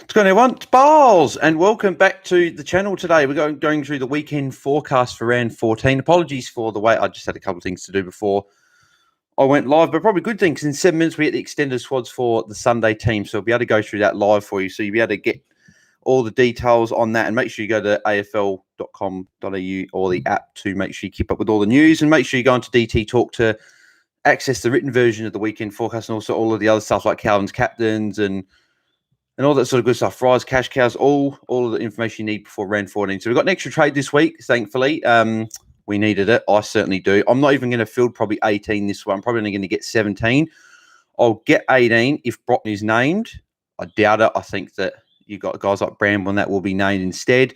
What's going on, everyone? It's Bowles, and welcome back to the channel today. We're going through the weekend forecast for round 14. Apologies for the wait. I just had a couple of things to do before I went live, but probably good thing because in 7 minutes we get the extended squads for the Sunday team. So we'll be able to go through that live for you. So you'll be able to get all the details on that, and make sure you go to afl.com.au or the app to make sure you keep up with all the news, and make sure you go into DT Talk to access the written version of the weekend forecast and also all of the other stuff like Calvin's captains and all that sort of good stuff. Fries, cash cows, all of the information you need before round 14. So we've got an extra trade this week, thankfully. We needed it. I certainly do. I'm not even going to field probably 18 this one. I'm probably only going to get 17. I'll get 18 if Broughton is named. I doubt it. I think that you've got guys like Bramble and that will be named instead.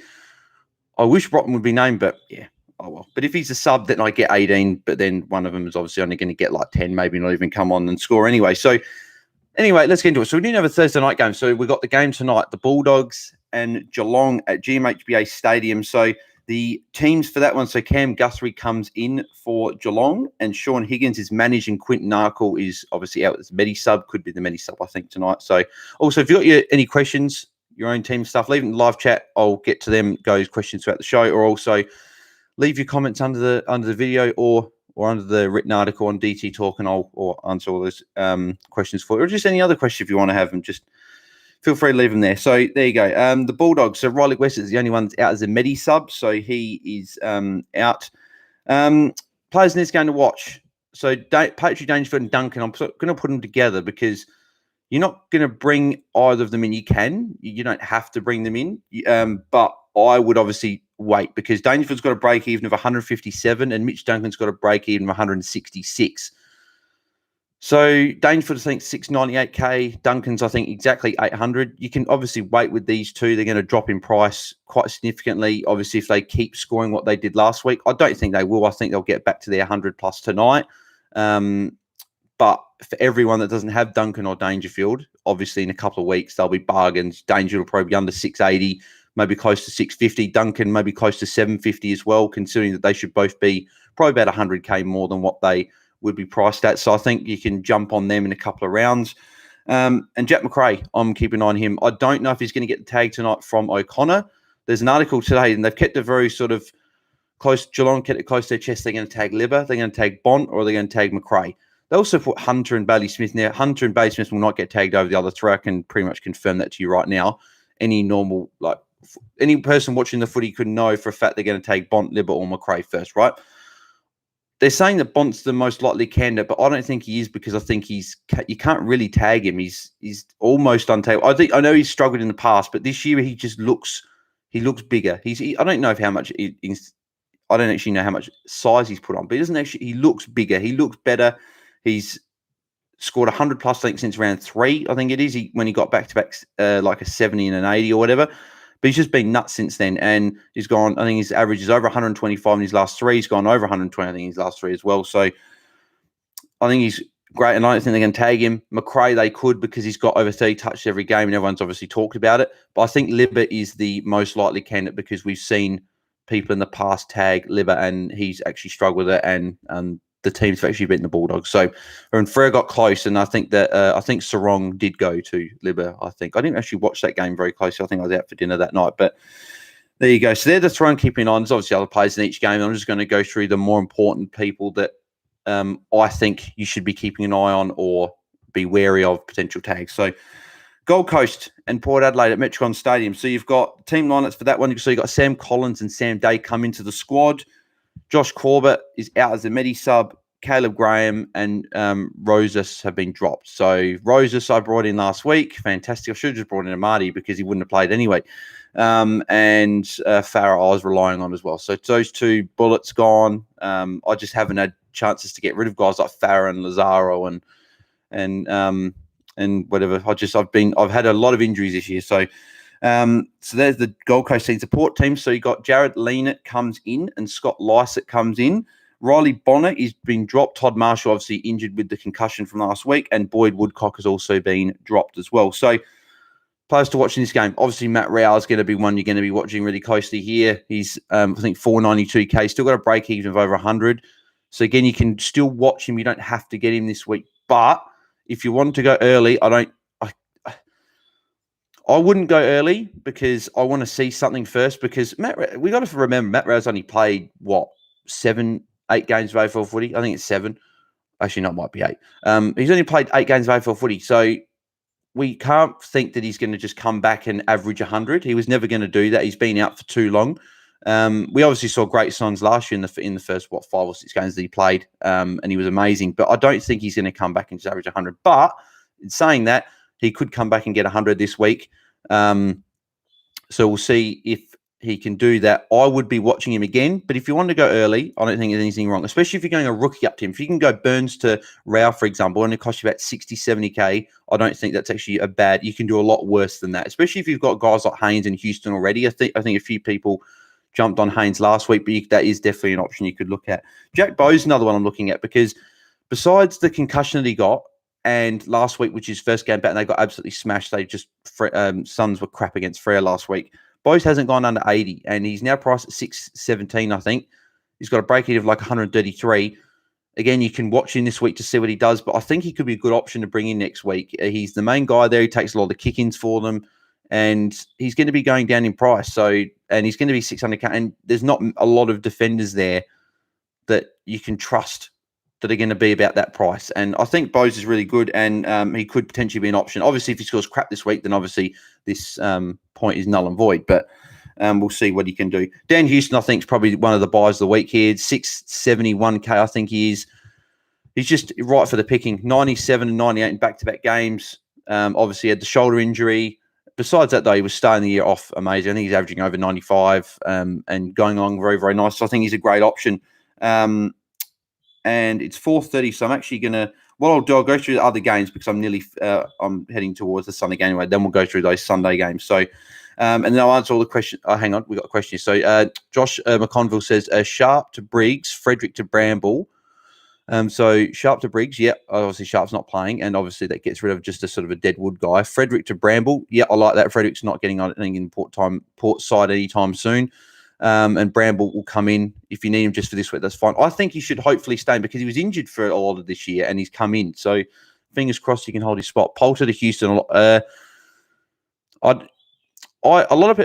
I wish Broughton would be named, but yeah, oh well. But if he's a sub, then I get 18, but then one of them is obviously only going to get like 10, maybe not even come on and score anyway. So anyway, let's get into it. So we didn't have a Thursday night game. So we got the game tonight, the Bulldogs and Geelong at GMHBA Stadium. So the teams for that one, so Cam Guthrie comes in for Geelong and Sean Higgins is managed and Quinton Narkle is obviously out as Medi sub. Could be the Medi sub, I think, tonight. So also, if you've got any questions, your own team stuff, leave it in the live chat. I'll get to them, those questions throughout the show, or also leave your comments under the video or under the written article on DT Talk, and I'll answer all those questions for you. Or just any other question if you want to have them, just feel free to leave them there. So there you go. The Bulldogs. So Riley West is the only one that's out as a Medi sub, so he is out. Players in this game to watch. So Patrick Dangerfield and Duncan, I'm going to put them together because you're not going to bring either of them in. You can. You don't have to bring them in. But I would obviously wait because Dangerfield's got a break even of 157 and Mitch Duncan's got a break even of 166. So Dangerfield, I think 698k. Duncan's, I think, exactly 800. You can obviously wait with these two. They're going to drop in price quite significantly. Obviously, if they keep scoring what they did last week, I don't think they will. I think they'll get back to their 100 plus tonight. But for everyone that doesn't have Duncan or Dangerfield, obviously in a couple of weeks, they'll be bargains. Dangerfield will probably be under 680, maybe close to 650. Duncan maybe close to 750 as well, considering that they should both be probably about 100k more than what they would be priced at. So I think you can jump on them in a couple of rounds. And Jack Mcrae, I'm keeping an eye on him. I don't know if he's going to get the tag tonight from O'Connor. There's an article today, and they've kept it very sort of close. Geelong kept it close to their chest. They're going to tag Libba, they're going to tag Bont, or they're going to tag Mcrae. They also put Hunter and Bailey Smith now. Hunter and Bailey Smith will not get tagged over the other three. I can pretty much confirm that to you right now. Any normal, like any person watching the footy could know for a fact they're going to take Bont, Libba, or Mcrae first, right? They're saying that Bont's the most likely candidate, but I don't think he is because I think you can't really tag him. He's almost untaggable. I know he's struggled in the past, but this year he just looks bigger. I don't know how much I don't actually know how much size he's put on, but he looks bigger. He looks better. He's scored 100 plus, I think, since round 3, I think it is, when he got back-to-back like a 70 and an 80 or whatever. But he's just been nuts since then. And he's gone, I think his average is over 125 in his last 3. He's gone over 120, I think, in his last 3 as well. So I think he's great. And I don't think they're going to tag him. Mcrae, they could because he's got over 30 touches every game and everyone's obviously talked about it. But I think Libba is the most likely candidate because we've seen people in the past tag Libba and he's actually struggled with it. And the team's actually beaten the Bulldogs. So, and Frere got close, and I think that Sarong did go to Libba. I didn't actually watch that game very closely. I think I was out for dinner that night. But there you go. So they're the three I'm keeping on. There's obviously other players in each game. I'm just going to go through the more important people that I think you should be keeping an eye on or be wary of potential tags. So Gold Coast and Port Adelaide at Metricon Stadium. So you've got team lineups for that one. So you've got Sam Collins and Sam Day come into the squad. Josh Corbett is out as a Medi sub. Caleb Graham and Rosas have been dropped. So Rosas I brought in last week. Fantastic. I should have just brought in Amadi because he wouldn't have played anyway. And Farah I was relying on as well. So those two bullets gone. I just haven't had chances to get rid of guys like Farah and Lazaro and whatever. I've had a lot of injuries this year. So there's the Gold Coast team support team. So you got Jared Leanett comes in and Scott Lysett comes in. Riley Bonner is being dropped. Todd Marshall obviously injured with the concussion from last week, and Boyd Woodcock has also been dropped as well. So players to watch in this game. Obviously, Matt Rao is going to be one you're going to be watching really closely here. He's I think 492k, still got a break even of over 100. So again, you can still watch him. You don't have to get him this week, but if you want to go early, I wouldn't go early because I want to see something first. Because we got to remember Matt Rowe's only played 7, 8 games of AFL footy. I think it's 7. Actually, no, it might be 8. He's only played 8 games of AFL footy, so we can't think that he's going to just come back and average 100. He was never going to do that. He's been out for too long. We obviously saw great signs last year in the first 5 or 6 games that he played, and he was amazing. But I don't think he's going to come back and just average 100. But in saying that, he could come back and get 100 this week. So we'll see if he can do that. I would be watching him again. But if you want to go early, I don't think there's anything wrong, especially if you're going a rookie up to him. If you can go Burns to Rowe, for example, and it costs you about 60, 70K, I don't think that's actually a bad. You can do a lot worse than that, especially if you've got guys like Haynes and Houston already. I think a few people jumped on Haynes last week, but that is definitely an option you could look at. Jack Beau's another one I'm looking at because besides the concussion that he got, and last week, which is first game back, and they got absolutely smashed. They just Suns were crap against Freo last week. Beau hasn't gone under 80, and he's now priced at 617, I think. He's got a break even of like 133. Again, you can watch him this week to see what he does, but I think he could be a good option to bring in next week. He's the main guy there. He takes a lot of the kick-ins for them, and he's going to be going down in price. And he's going to be 600K, and there's not a lot of defenders there that you can trust that are going to be about that price. And I think Beau's is really good, and he could potentially be an option. Obviously, if he scores crap this week, then obviously this point is null and void, but we'll see what he can do. Dan Houston, I think, is probably one of the buys of the week here. 671K, I think he is. He's just right for the picking. 97 and 98 in back-to-back games. Obviously, had the shoulder injury. Besides that, though, he was starting the year off amazing. I think he's averaging over 95 and going along very, very nice. So I think he's a great option. And it's 4:30, so I'm actually going to, what I'll do, I'll go through the other games because I'm heading towards the Sunday game anyway. Then we'll go through those Sunday games. So, and then I'll answer all the questions. Oh, hang on, we got a question. So, Josh McConville says, Sharp to Briggs, Frederick to Bramble. So Sharp to Briggs, yeah, obviously Sharp's not playing, and obviously that gets rid of just a sort of a deadwood guy. Frederick to Bramble, yeah, I like that. Frederick's not getting on anything in port side anytime soon. And Bramble will come in if you need him just for this week. That's fine. I think he should hopefully stay in because he was injured for a lot of this year and he's come in. So fingers crossed he can hold his spot. Poulter to Houston. A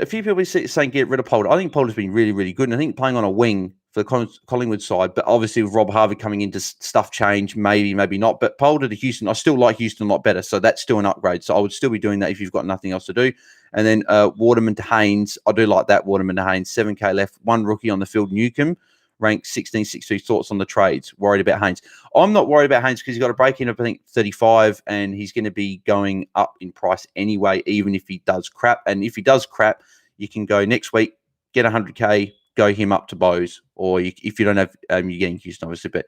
few people saying get rid of Poulter. I think Poulter's been really, really good. And I think playing on a wing for the Collingwood side, but obviously with Rob Harvey coming into stuff change, maybe not. But Poulter to Houston, I still like Houston a lot better. So that's still an upgrade. So I would still be doing that if you've got nothing else to do. And then Waterman to Haynes. I do like that, Waterman to Haynes. 7K left. One rookie on the field, Newcomb, ranked 1662. Thoughts on the trades? Worried about Haynes. I'm not worried about Haynes because he's got a break-in of, I think, 35, and he's going to be going up in price anyway, even if he does crap. And if he does crap, you can go next week, get 100K, go him up to Beau's. Or if you don't have, you're getting Houston, obviously, but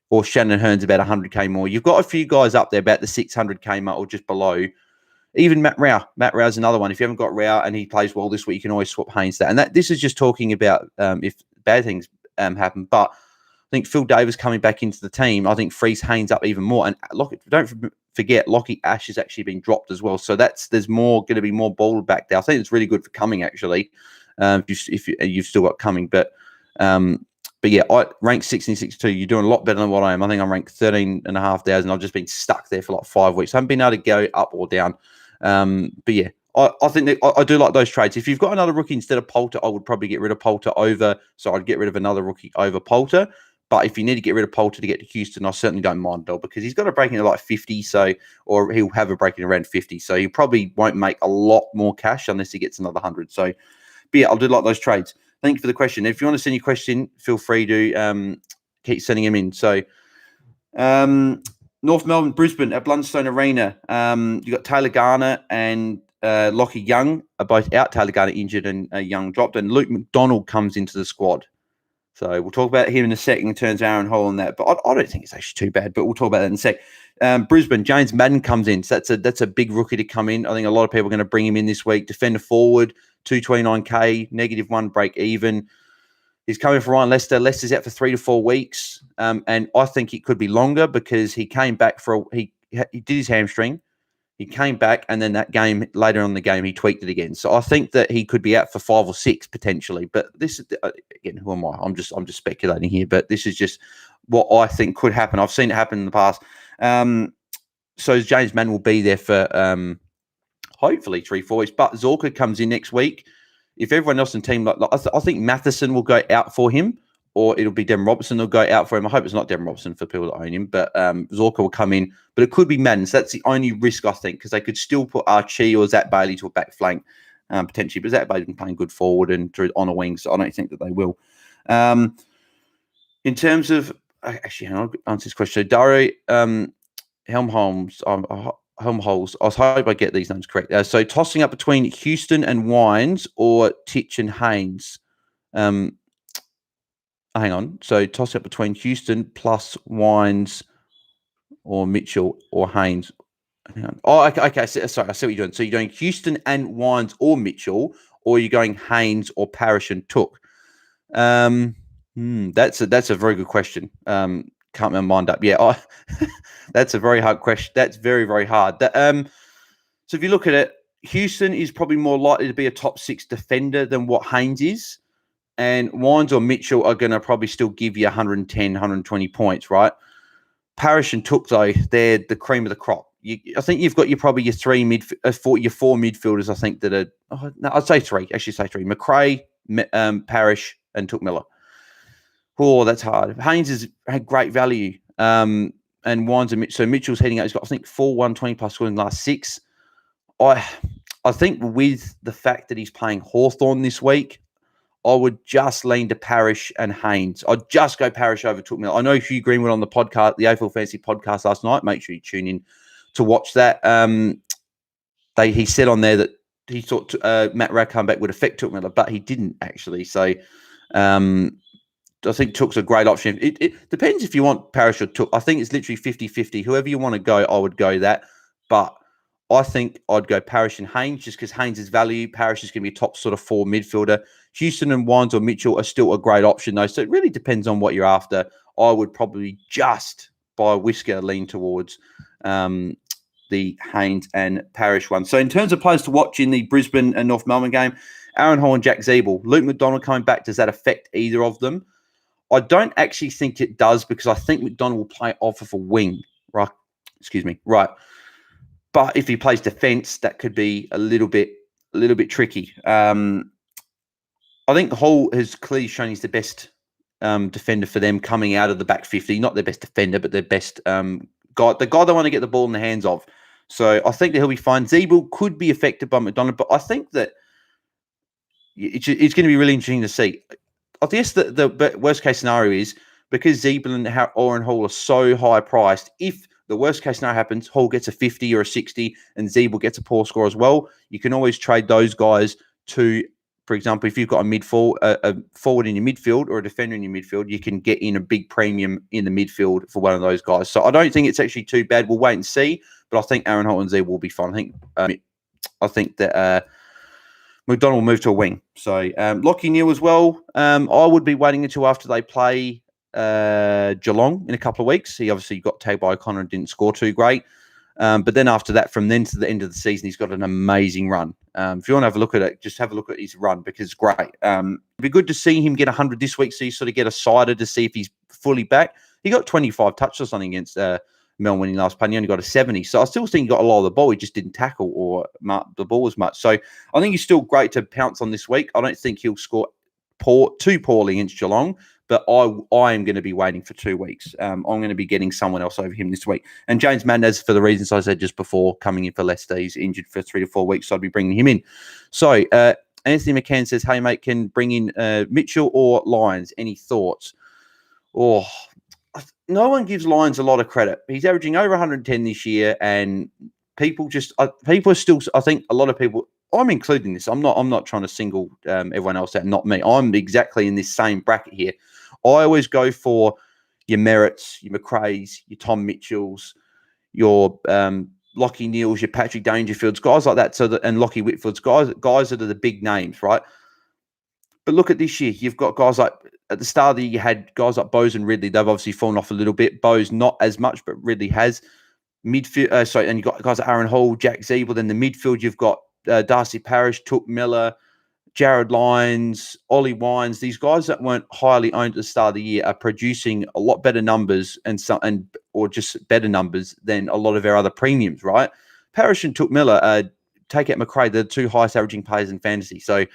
or Shannon Hearn's about 100K more. You've got a few guys up there about the 600K mark or just below. Even Matt Rowe. Matt Rowe's another one. If you haven't got Rowe and he plays well this week, you can always swap Haynes to that. And this is just talking about if bad things happen. But I think Phil Davis coming back into the team, I think frees Haynes up even more. And don't forget, Lockie Ash has actually been dropped as well. So there's going to be more ball back there. I think it's really good for Cumming, actually, if you've still got Cumming. But yeah, I rank 1662. You're doing a lot better than what I am. I think I'm ranked 13,500. I've just been stuck there for like 5 weeks. I haven't been able to go up or down. But yeah, I think that I do like those trades. If you've got another rookie instead of Poulter, I would probably get rid of Poulter over. So I'd get rid of another rookie over Poulter. But if you need to get rid of Poulter to get to Houston, I certainly don't mind Bell because he's got a break in like 50. Or he'll have a break in around 50. So he probably won't make a lot more cash unless he gets another 100. So, but yeah, I'll do like those trades. Thank you for the question. If you want to send your question, feel free to keep sending them in. So, North Melbourne, Brisbane at Blundstone Arena. You got Taylor Garner and Lockie Young are both out. Taylor Garner injured and Young dropped. And Luke McDonald comes into the squad. So we'll talk about him in a second. Turns Aaron Hall on that, but I don't think it's actually too bad. But we'll talk about that in a sec. Brisbane, James Madden comes in. So that's a big rookie to come in. I think a lot of people are going to bring him in this week. Defender forward, 229K, -1 break even. He's coming for Ryan Lester. Lester's out for 3 to 4 weeks, and I think it could be longer because he came back he did his hamstring. He came back, and then that game later on in the game, he tweaked it again. So I think that he could be out for 5 or 6 potentially. But this is again, who am I? I'm just speculating here. But this is just what I think could happen. I've seen it happen in the past. So James Mann will be there for hopefully 3-4 weeks. But Zorka comes in next week. If everyone else in the team, I think Matheson will go out for him, or it'll be Devon Robertson will go out for him. I hope it's not Devon Robertson for people that own him, but Zorka will come in. But it could be Madden. So that's the only risk, I think, because they could still put Archie or Zach Bailey to a back flank potentially. But Zach Bailey's been playing good forward and on a wing, so I don't think that they will. In terms of actually, hang on, I'll answer this question. Dario Helmholtz. Helmholtz. I hope I get these names correct. So tossing up between Houston and Wines or Titch and Haynes. Hang on. So toss up between Houston plus Wines or Mitchell or Haynes. Hang on. Oh, okay. Sorry, I see what you're doing. So you're doing Houston and Wines or Mitchell, or you're going Haynes or Parrish and Took. That's a very good question. Can't my mind up. Yeah, that's a very hard question. That's very, very hard. So if you look at it, Houston is probably more likely to be a top 6 defender than what Haynes is. And Wines or Mitchell are going to probably still give you 110, 120 points, right? Parrish and Took, though, they're the cream of the crop. I think you've got your 4 midfielders, I think, that are, I'd say 3. Actually, say 3. Mcrae, Parrish, and Took Miller. Oh, that's hard. Haynes has had great value. And Wines and so Mitchell's heading out. He's got, I think, 4 120 plus scoring in the last 6. I think with the fact that he's playing Hawthorn this week, I would just lean to Parrish and Haynes. I'd just go Parrish over Took Miller. I know Hugh Greenwood on the podcast, the AFL Fantasy podcast last night. Make sure you tune in to watch that. He said on there that he thought Matt Rad comeback would affect Took Miller, but he didn't actually. So I think Took's a great option. It depends if you want Parrish or Took. I think it's literally 50-50. Whoever you want to go, I would go that. But I think I'd go Parrish and Haynes just because Haynes is value. Parrish is going to be a top sort of 4 midfielder. Houston and Wines or Mitchell are still a great option, though. So it really depends on what you're after. I would probably just, by a whisker, lean towards the Haynes and Parrish one. So in terms of players to watch in the Brisbane and North Melbourne game, Aaron Hall and Jack Zeeble. Luke McDonald coming back, does that affect either of them? I don't actually think it does because I think McDonald will play off of a wing, right? Excuse me, right. But if he plays defence, that could be a little bit tricky. I think Hall has clearly shown he's the best defender for them coming out of the back 50. Not their best defender, but their best guy. The guy they want to get the ball in the hands of. So I think that he'll be fine. Zeeble could be affected by McDonald, but I think that it's going to be really interesting to see. I guess the worst case scenario is because Zeeble and Oren Hall are so high priced, if the worst case scenario happens, Hall gets a 50 or a 60 and Zeeble gets a poor score as well, you can always trade those guys to, for example, if you've got a forward in your midfield or a defender in your midfield, you can get in a big premium in the midfield for one of those guys. So I don't think it's actually too bad. We'll wait and see, but I think Aaron Holt and Zeeble will be fine. I think that McDonald will move to a wing. So Lockie Neal as well. I would be waiting until after they play Geelong in a couple of weeks. He obviously got tagged by O'Connor and didn't score too great. But then after that, from then to the end of the season, he's got an amazing run. If you want to have a look at it, just have a look at his run because it's great. It'd be good to see him get 100 this week so you sort of get a sider to see if he's fully back. He got 25 touches or something against Melbourne when he last played. He only got a 70. So I still think he got a lot of the ball. He just didn't tackle or mark the ball as much. So I think he's still great to pounce on this week. I don't think he'll score too poorly against Geelong, but I am going to be waiting for 2 weeks. I'm going to be getting someone else over him this week. And James Madnez, for the reasons I said just before, coming in for Leicester, he's injured for 3 to 4 weeks, so I'll be bringing him in. So Anthony McCann says, hey, mate, can bring in Mitchell or Lyons. Any thoughts? Oh, no one gives Lyons a lot of credit. He's averaging over 110 this year, and people are still, I think a lot of people, I'm including this. I'm not trying to single everyone else out, not me. I'm exactly in this same bracket here. I always go for your Merritts, your Mcraes, your Tom Mitchells, your Lockie Neals, your Patrick Dangerfields, guys like that. And Lockie Whitfields, guys that are the big names, right? But look at this year. You've got guys like, at the start of the year, you had guys like Beau and Ridley. They've obviously fallen off a little bit. Beau's not as much, but Ridley has. Midfield, and you've got guys like Aaron Hall, Jack Zeeble. Then the midfield, you've got Darcy Parish, Took Miller, Jared Lyons, Ollie Wines. These guys that weren't highly owned at the start of the year are producing a lot better numbers or just better numbers than a lot of our other premiums, right? Parish and Took Miller are take out Mcrae, they're the two highest averaging players in fantasy. So,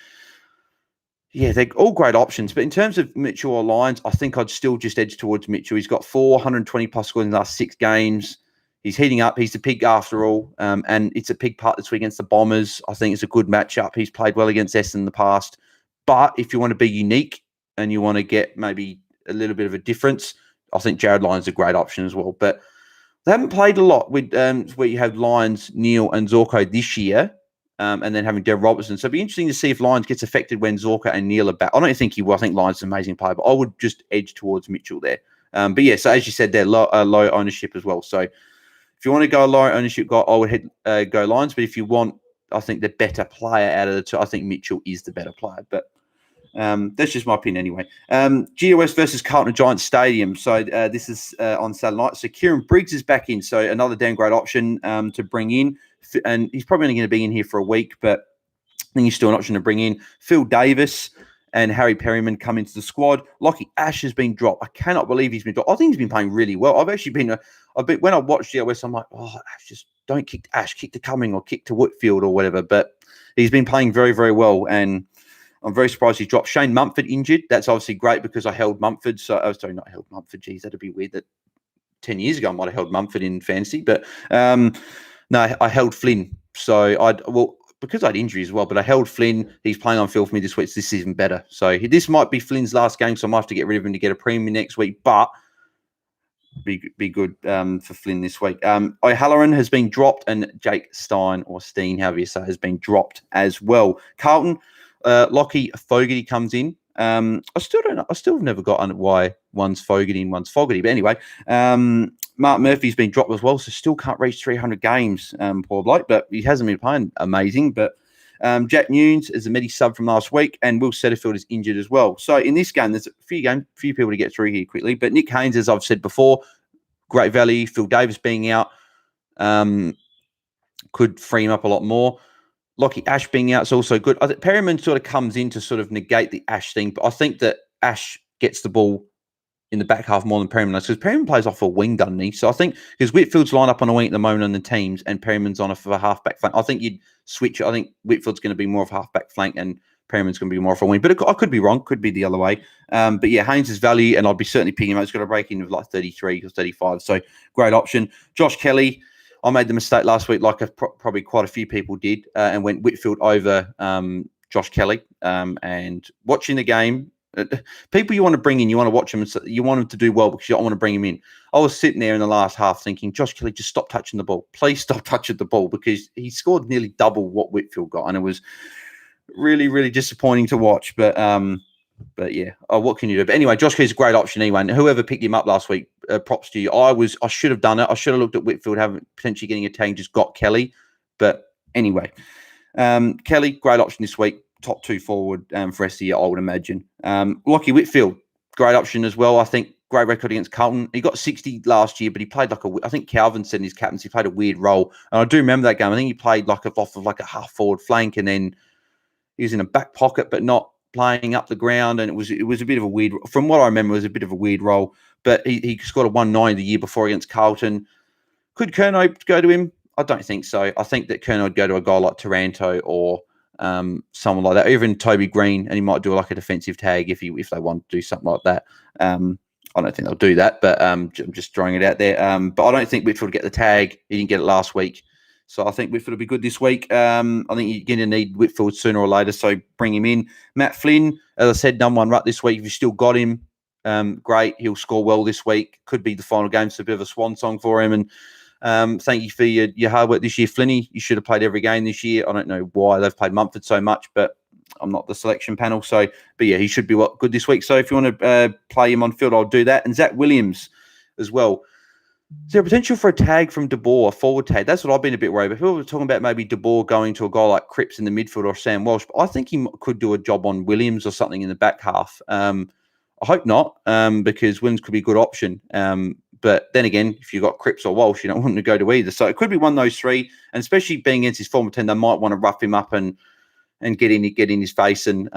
yeah, they're all great options. But in terms of Mitchell or Lyons, I think I'd still just edge towards Mitchell. He's got 420 plus scores in the last 6 games. He's heating up. He's the pig after all. And it's a pig part this week against the Bombers. I think it's a good matchup. He's played well against Essendon in the past. But if you want to be unique and you want to get maybe a little bit of a difference, I think Jared Lyons is a great option as well. But they haven't played a lot with where you have Lyons, Neil, and Zorko this year, and then having Dev Robertson. So it'd be interesting to see if Lyons gets affected when Zorko and Neil are back. I don't think he will. I think Lyons is an amazing player, but I would just edge towards Mitchell there. But yeah, so as you said, they're low ownership as well. So if you want to go a low ownership guy, I would go Lyons. But if you want, I think the better player out of the two, I think Mitchell is the better player. But that's just my opinion anyway. GWS versus Carlton at Giants Stadium. So this is on Saturday night. So Kieran Briggs is back in. So another damn great option to bring in. And he's probably only going to be in here for a week, but I think he's still an option to bring in. Phil Davis and Harry Perryman come into the squad. Lockie Ash has been dropped. I cannot believe he's been dropped. I think he's been playing really well. I've actually been, when I watched GWS, I'm like, Ash, just don't kick to Ash, kick to Cumming or kick to Whitfield or whatever. But he's been playing very, very well. And I'm very surprised he dropped. Shane Mumford injured. That's obviously great because I held Mumford. So, sorry, not held Mumford. Geez, that'd be weird that 10 years ago I might have held Mumford in fantasy. But no, I held Flynn. So, because I had injuries as well, but I held Flynn. He's playing on field for me this week. So this is even better. So this might be Flynn's last game. So I might have to get rid of him to get a premium next week. But be good for Flynn this week. O'Halloran has been dropped and Jake Stein or Steen, however you say, has been dropped as well. Carlton, Lockie Fogarty comes in. I still don't know. I still have never gotten why one's Fogarty and one's Fogarty. But anyway, Mark Murphy's been dropped as well, so still can't reach 300 games, poor bloke. But he hasn't been playing amazing. But Jack Nunes is a midi sub from last week, and Will Setterfield is injured as well. So in this game, there's a few people to get through here quickly. But Nick Haynes, as I've said before, great value. Phil Davis being out could free him up a lot more. Lockie Ash being out is also good. I think Perryman sort of comes in to sort of negate the Ash thing, but I think that Ash gets the ball in the back half more than Perryman does because Perryman plays off a wing, doesn't he? So I think because Whitfield's lined up on a wing at the moment on the teams and Perryman's on a half-back flank, I think you'd switch it. I think Whitfield's going to be more of a half-back flank and Perryman's going to be more of a wing. But I could be wrong. Could be the other way. But yeah, Haynes' value, and I'd be certainly picking him up. He's got a break in of like 33 or 35. So great option. Josh Kelly. I made the mistake last week, like probably quite a few people did, and went Whitfield over Josh Kelly. And watching the game, people you want to bring in, you want to watch them, you want them to do well because you don't want to bring them in. I was sitting there in the last half thinking, Josh Kelly, just stop touching the ball. Please stop touching the ball because he scored nearly double what Whitfield got, and it was really, really disappointing to watch. But yeah, what can you do? But anyway, Josh Kelly's a great option anyway. And whoever picked him up last week, props to you. I should have done it. I should have looked at Whitfield having potentially getting a tag, just got Kelly. But anyway, Kelly, great option this week. Top 2 forward for rest of the year, I would imagine. Lockie Whitfield, great option as well. I think great record against Carlton. He got 60 last year, but he played I think Calvin said in his captaincy, he played a weird role. And I do remember that game. I think he played off of a half forward flank, and then he was in a back pocket, but not playing up the ground, and it was a bit of a weird. From what I remember, it was a bit of a weird role. But he scored a 1.9 the year before against Carlton. Could Curnow go to him? I don't think so. I think that Curnow would go to a guy like Taranto or someone like that, even Toby Green, and he might do like a defensive tag if they want to do something like that. I don't think they'll do that, but I'm just throwing it out there. But I don't think Whitfield will get the tag. He didn't get it last week. So I think Whitfield will be good this week. I think you're going to need Whitfield sooner or later, so bring him in. Matt Flynn, as I said, #1 ruck this week. If you still got him, great. He'll score well this week. Could be the final game, so a bit of a swan song for him. And thank you for your hard work this year, Flinny. You should have played every game this year. I don't know why they've played Mumford so much, but I'm not the selection panel. So, but yeah, he should be good this week. So if you want to play him on field, I'll do that. And Zach Williams as well. Is there potential for a tag from De Boer, a forward tag? That's what I've been a bit worried about. People were talking about maybe De Boer going to a guy like Cripps in the midfield or Sam Walsh, but I think he could do a job on Williams or something in the back half. I hope not, because Williams could be a good option. But then again, if you've got Cripps or Walsh, you don't want to go to either. So it could be one of those three, and especially being against his former team, they might want to rough him up and get in his face and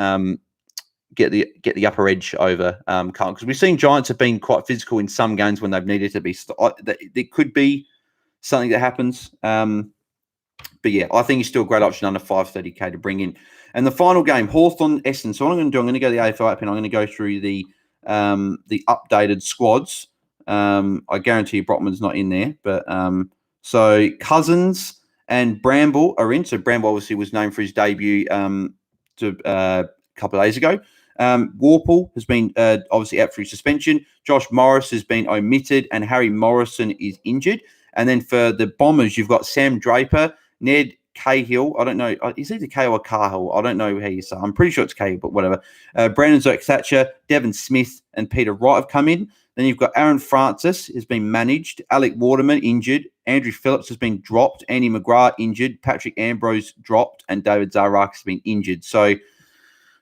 get the upper edge over Carlton, because we've seen Giants have been quite physical in some games when they've needed to be. There could be something that happens, but But yeah, I think he's still a great option under 530k to bring in. And the final game, Hawthorn Essendon. So what I'm going to do, I'm going to go to the AFL app and I'm going to go through the updated squads. I guarantee you Brockman's not in there, but so Cousins and Bramble are in. So Bramble obviously was named for his debut a couple of days ago. Warple has been obviously out through suspension. Josh Morris has been omitted, and Harry Morrison is injured. And then for the Bombers, you've got Sam Draper, Ned Cahill. I don't know. Is it Cahill or Cahill? I don't know how you say. I'm pretty sure it's Cahill, but whatever. Brandon Zoak-Thatcher, Devon Smith, and Peter Wright have come in. Then you've got Aaron Francis has been managed. Alec Waterman injured. Andrew Phillips has been dropped. Andy Mcrae injured. Patrick Ambrose dropped. And David Zarak has been injured. So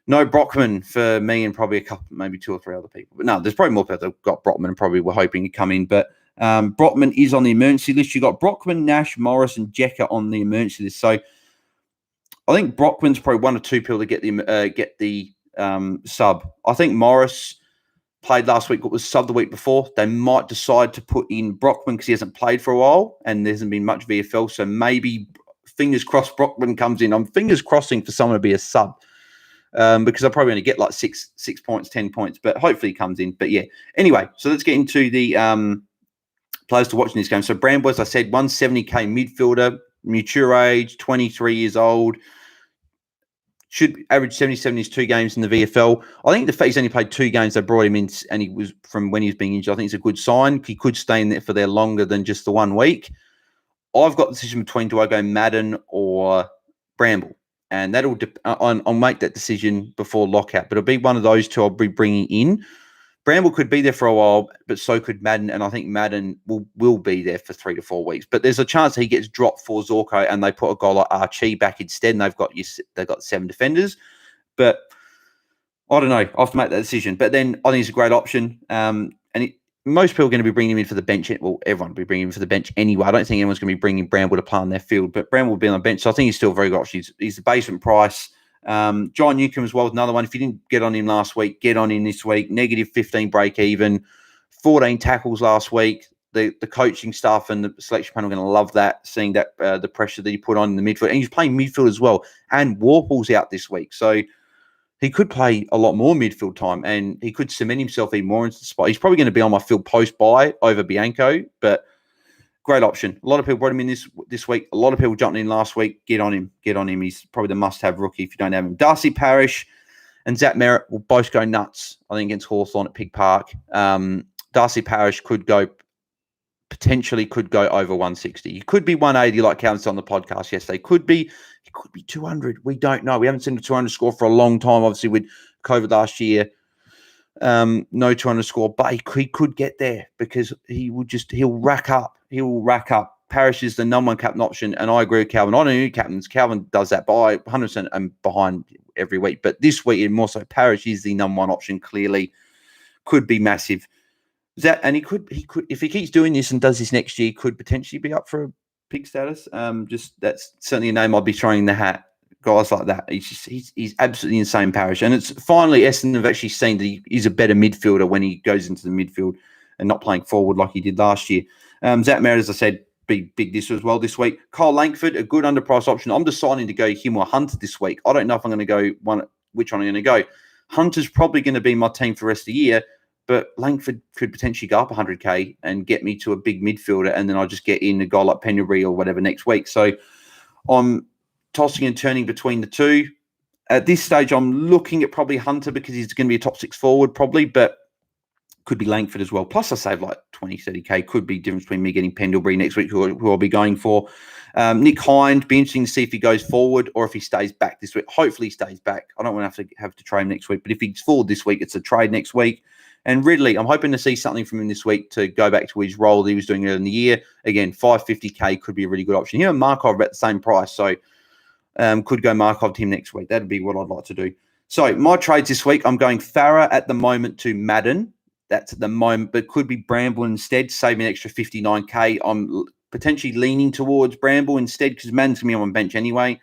no Brockman for me and probably a couple, maybe 2 or 3 other people. But no, there's probably more people that have got Brockman and probably were hoping he'd come in. But Brockman is on the emergency list. You've got Brockman, Nash, Morris, and Jecker on the emergency list. So I think Brockman's probably 1 or 2 people to get the sub. I think Morris played last week, but was sub the week before. They might decide to put in Brockman because he hasn't played for a while and there hasn't been much VFL. So maybe, fingers crossed, Brockman comes in. I'm fingers crossing for someone to be a sub because I'll probably only get like 6 points, 10 points, but hopefully he comes in. But yeah, anyway, so let's get into the players to watch in this game. So Bramble, as I said, 170k midfielder, mature age, 23 years old. Should average 77 in his 2 games in the VFL. I think the fact he's only played 2 games, they brought him in, and he was from when he was being injured. I think it's a good sign. He could stay in there for there longer than just the 1 week. I've got the decision between do I go Madden or Bramble, and that'll I'll make that decision before lockout. But it'll be one of those 2 I'll be bringing in. Bramble could be there for a while, but so could Madden, and I think Madden will be there for 3 to 4 weeks. But there's a chance he gets dropped for Zorko, and they put a guy like Archie back instead, and they've got 7 defenders. But I don't know. I have to make that decision. But then I think he's a great option. Most people are going to be bringing him in for the bench. Well, everyone will be bringing him for the bench anyway. I don't think anyone's going to be bringing Bramble to play on their field, but Bramble will be on the bench. So I think he's still a very good option. He's the basement price. John Newcomb as well is another one. If you didn't get on him last week, get on him this week. Negative 15 break even, 14 tackles last week. The coaching staff and the selection panel are going to love that, seeing that the pressure that he put on in the midfield. And he's playing midfield as well. And Warple's out this week. So he could play a lot more midfield time and he could cement himself even more into the spot. He's probably going to be on my field post-buy over Bianco, but great option. A lot of people brought him in this week. A lot of people jumped in last week. Get on him. Get on him. He's probably the must-have rookie if you don't have him. Darcy Parish and Zach Merritt will both go nuts, I think, against Hawthorn at Pig Park. Darcy Parish potentially could go over 160. He could be 180 like Calvin said on the podcast yesterday. It could be 200. We don't know. We haven't seen a 200 score for a long time, obviously, with COVID last year. No 200 score, but he could get there because he'll rack up. He'll rack up. Parish is the number 1 captain option, and I agree with Calvin. I don't know who captains. Calvin does that, but I 100% am behind every week. But this week, and more so, Parish is the number 1 option. Clearly, could be massive. And he could if he keeps doing this and does this next year, could potentially be up for a pig status. That's certainly a name I'd be throwing in the hat. Guys like that, he's absolutely insane, Parish. And it's finally Essendon have actually seen that he's a better midfielder when he goes into the midfield and not playing forward like he did last year. Zach Merritt, as I said, big this as well this week. Kyle Langford, a good underpriced option. I'm deciding to go him or Hunter this week. I don't know if I'm going to go which one I'm going to go. Hunter's probably going to be my team for the rest of the year, but Langford could potentially go up 100k and get me to a big midfielder, and then I'll just get in a guy like Pendlebury or whatever next week. So I'm tossing and turning between the 2. At this stage, I'm looking at probably Hunter because he's going to be a top 6 forward probably, but could be Langford as well. Plus, I save like 20, 30k. Could be difference between me getting Pendlebury next week, who I'll be going for. Nick Hind, be interesting to see if he goes forward or if he stays back this week. Hopefully, he stays back. I don't want to have to trade him next week, but if he's forward this week, it's a trade next week. And Ridley, I'm hoping to see something from him this week to go back to his role that he was doing earlier in the year. Again, 550k could be a really good option. Him and Markov are at the same price, so could go Markov to him next week. That'd be what I'd like to do. So my trades this week, I'm going Farah at the moment to Madden. That's at the moment, but could be Bramble instead, saving an extra 59k. I'm potentially leaning towards Bramble instead because Madden's going to be on bench anyway.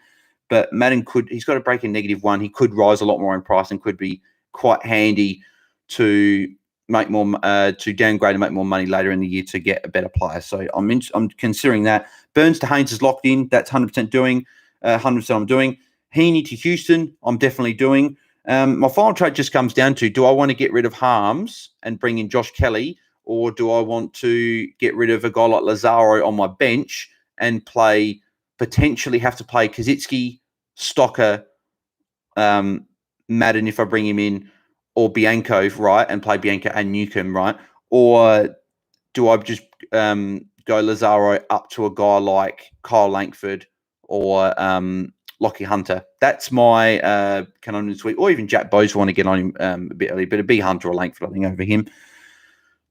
But Madden he's got to break in -1. He could rise a lot more in price and could be quite handy to make more to downgrade and make more money later in the year to get a better player. So I'm considering that. Burns to Haynes is locked in. That's 100% doing. 100% I'm doing. Heaney to Houston, I'm definitely doing. My final trade just comes down to, do I want to get rid of Harms and bring in Josh Kelly, or do I want to get rid of a guy like Lazaro on my bench and potentially have to play Kazitsky, Stocker, Madden if I bring him in, or Bianco, right, and play Bianco and Newcomb, right? Or do I just go Lazaro up to a guy like Kyle Langford or Lockie Hunter? That's my canon this week. Or even Jack Bowes want to get on him a bit early, but it'd be Hunter or Langford, I think, over him.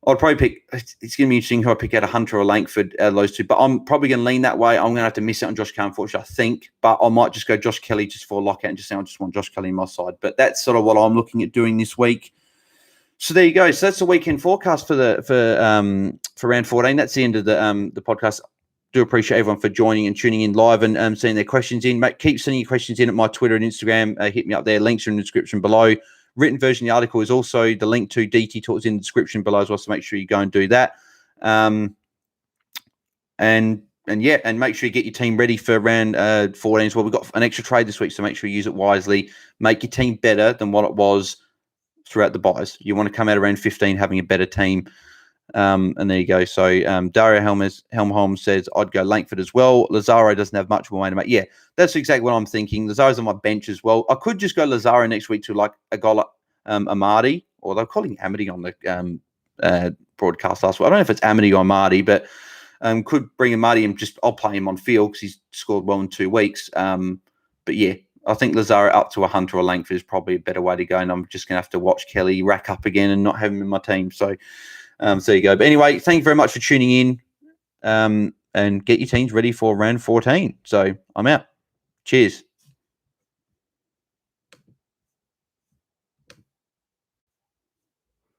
I'd probably pick. It's going to be interesting who I pick out, a Hunter or Langford, those two. But I'm probably going to lean that way. I'm going to have to miss it on Josh Kelly, unfortunately, I think. But I might just go Josh Kelly just for lockout and just say I just want Josh Kelly on my side. But that's sort of what I'm looking at doing this week. So there you go. So that's the weekend forecast for round 14. That's the end of the podcast. Do appreciate everyone for joining and tuning in live and sending their questions in. Mate, keep sending your questions in at my Twitter and Instagram. Hit me up there. Links are in the description below. Written version of the article is also the link to DT Talks in the description below as well. So make sure you go and do that. And make sure you get your team ready for round 14 as well. We've got an extra trade this week, so make sure you use it wisely. Make your team better than what it was throughout the buys. You want to come out around 15 having a better team. And there you go. So Dario Helmholm says, I'd go Langford as well. Lazaro doesn't have much more way to make. Yeah, that's exactly what I'm thinking. Lazaro's on my bench as well. I could just go Lazaro next week to like a guy like Amadi, or they're calling Amity on the broadcast last week. I don't know if it's Amity or Amadi, but could bring Amadi and I'll play him on field because he's scored well in 2 weeks. But yeah, I think Lazaro up to a Hunter or Langford is probably a better way to go. And I'm just going to have to watch Kelly rack up again and not have him in my team. So there you go. But anyway, thank you very much for tuning in and get your teams ready for round 14. So I'm out. Cheers.